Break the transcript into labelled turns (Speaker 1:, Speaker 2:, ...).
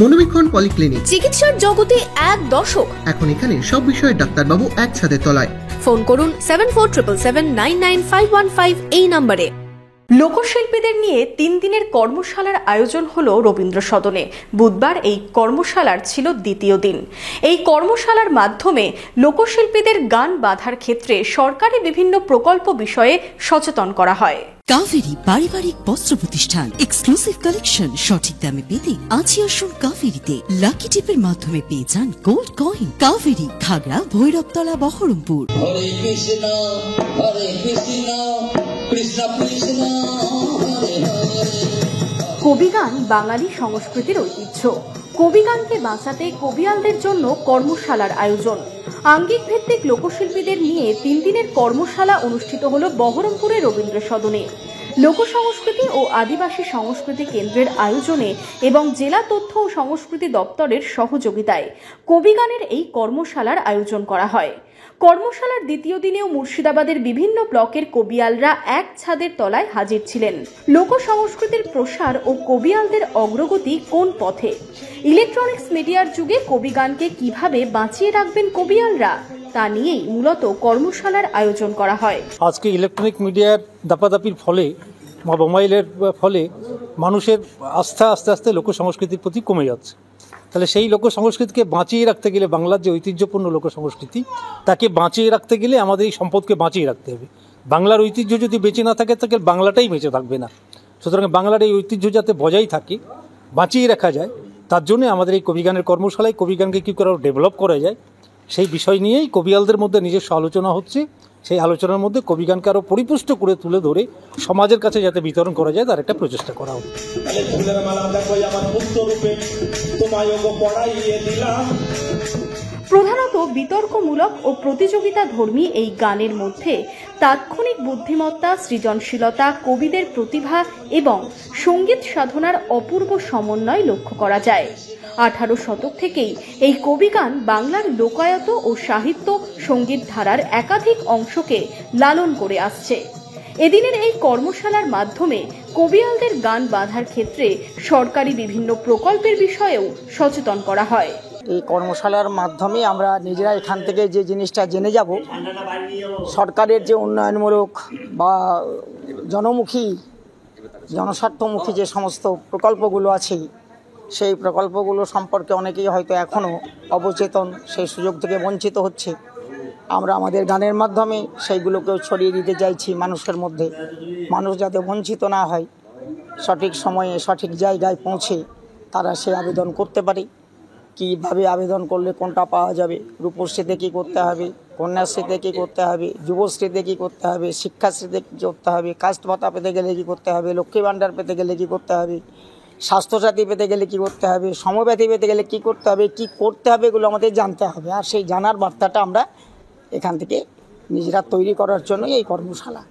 Speaker 1: মনোবীক্ষণ polyclinic,
Speaker 2: চিকিৎসার জগতে এক দশক।
Speaker 1: এখন এখানে সব বিষয়ে ডাক্তারবাবু এক ছাদের তলায়।
Speaker 2: ফোন করুন 7477799515 এই নম্বরে। লোকশিল্পীদের নিয়ে 3 দিনের কর্মশালার আয়োজন হলো রবীন্দ্র সদনে। বুধবার এই কর্মশালার ছিল দ্বিতীয় দিন। এই কর্মশালার মাধ্যমে লোকশিল্পীদের গান বাঁধার ক্ষেত্রে সরকারি বিভিন্ন প্রকল্প বিষয়ে সচেতন করা হয়।
Speaker 3: কাভেরি পারিবারিক বস্ত্র প্রতিষ্ঠান, এক্সক্লুসিভ কালেকশন সঠিক দামে পেতে আজই আসুন কাভেরিতে। লাকি টিপের মাধ্যমে পেয়ে যান গোল্ড কয়েন। কাভেরি, খাগড়া, ভৈরবতলা, বহরমপুর।
Speaker 4: হরে কৃষ্ণ কৃষ্ণ কৃষ্ণ হরে হরে।
Speaker 2: কবিগান বাঙালি সংস্কৃতির ঐতিহ্য। কবিগানকে বাঁচাতে কবিয়ালদের জন্য কর্মশালার আয়োজন। আঙ্গিক ভিত্তিক লোকশিল্পীদের নিয়ে 3 দিনের কর্মশালা অনুষ্ঠিত হল বহরমপুরের রবীন্দ্র সদনে। লোকসংস্কৃতি ও আদিবাসী সংস্কৃতি কেন্দ্রের আয়োজনে এবং জেলা তথ্য ও সংস্কৃতি দপ্তরের সহযোগিতায় কবিগানের এই কর্মশালার আয়োজন করা হয়। কর্মশালার দ্বিতীয় দিনেও মুর্শিদাবাদের বিভিন্ন ব্লকের কবিয়ালরা এক ছাদের তলায় হাজির ছিলেন। লোক সংস্কৃতির প্রসার ও কবিয়ালদের অগ্রগতি কোন পথে, ইলেকট্রনিক্স মিডিয়ার যুগে কবিগানকে কিভাবে বাঁচিয়ে রাখবেন কবিয়ালরা, তা নিয়েই মূলত কর্মশালার আয়োজন করা হয়।
Speaker 5: আজকে ইলেকট্রনিক মিডিয়ার দাপাদাপির ফলে বা মোবাইলের ফলে মানুষের আস্থা আস্তে আস্তে লোক সংস্কৃতির প্রতি কমে যাচ্ছে। তাহলে সেই লোক সংস্কৃতিকে বাঁচিয়ে রাখতে গেলে, বাংলার যে ঐতিহ্যপূর্ণ লোক সংস্কৃতি, তাকে বাঁচিয়ে রাখতে গেলে আমাদের এই সম্পদকে বাঁচিয়ে রাখতে হবে। বাংলার ঐতিহ্য যদি বেঁচে না থাকে তাহলে বাংলাটাই বেঁচে থাকবে না। সুতরাং বাংলার এই ঐতিহ্য যাতে বজায় থাকে, বাঁচিয়ে রাখা যায়, তার জন্য আমাদের এই কবিগানের কর্মশালায় কবিগানকে কী করে ডেভেলপ করা যায় সেই বিষয় নিয়েই কবিয়ালদের মধ্যে নিজস্ব আলোচনা হচ্ছে। সেই আলোচনার মধ্যে কবিগানকে আরও পরিপুষ্ট করে তুলে ধরে সমাজের কাছে যাতে বিতরণ করা যায় তার একটা প্রচেষ্টা করা হবে।
Speaker 2: প্রধানত বিতর্কমূলক ও প্রতিযোগিতা ধর্মী এই গানের মধ্যে তাৎক্ষণিক বুদ্ধিমত্তা, সৃজনশীলতা, কবিদের প্রতিভা এবং সঙ্গীত সাধনার অপূর্ব সমন্বয় লক্ষ্য করা যায়। 18 শতক থেকেই এই কবিগান বাংলার লোকায়ত ও সাহিত্য সঙ্গীত ধারার একাধিক অংশকে লালন করে আসছে। এদিনের এই কর্মশালার মাধ্যমে কবিয়ালদের গান বাঁধার ক্ষেত্রে সরকারি বিভিন্ন প্রকল্পের বিষয়েও সচেতন করা হয়।
Speaker 6: এই কর্মশালার মাধ্যমে আমরা নিজেরা এখান থেকে যে জিনিসটা জেনে যাব, সরকারের যে উন্নয়নমূলক বা জনমুখী, জনস্বার্থমুখী যে সমস্ত প্রকল্পগুলো আছে, সেই প্রকল্পগুলো সম্পর্কে অনেকেই হয়তো এখনও অবচেতন, সেই সুযোগ থেকে বঞ্চিত হচ্ছে। আমরা আমাদের গানের মাধ্যমে সেইগুলোকেও ছড়িয়ে দিতে চাইছি মানুষের মধ্যে। মানুষ যাতে বঞ্চিত না হয়, সঠিক সময়ে সঠিক জায়গায় পৌঁছে তারা সে আবেদন করতে পারে। কীভাবে আবেদন করলে কোনটা পাওয়া যাবে, রূপশ্রীতে কী করতে হবে, কন্যাশ্রীতে কী করতে হবে, যুবশ্রীতে কী করতে হবে, শিক্ষাশ্রীতে কী করতে হবে, কাস্ট ভাতা পেতে গেলে কী করতে হবে, লক্ষ্মী ভাণ্ডার পেতে গেলে কী করতে হবে, স্বাস্থ্যসাথী পেতে গেলে কী করতে হবে, সমব্যাথী পেতে গেলে কী করতে হবে, এগুলো আমাদের জানতে হবে। আর সেই জানার বার্তাটা আমরা এখান থেকে নিজেরা তৈরি করার জন্যই এই কর্মশালা।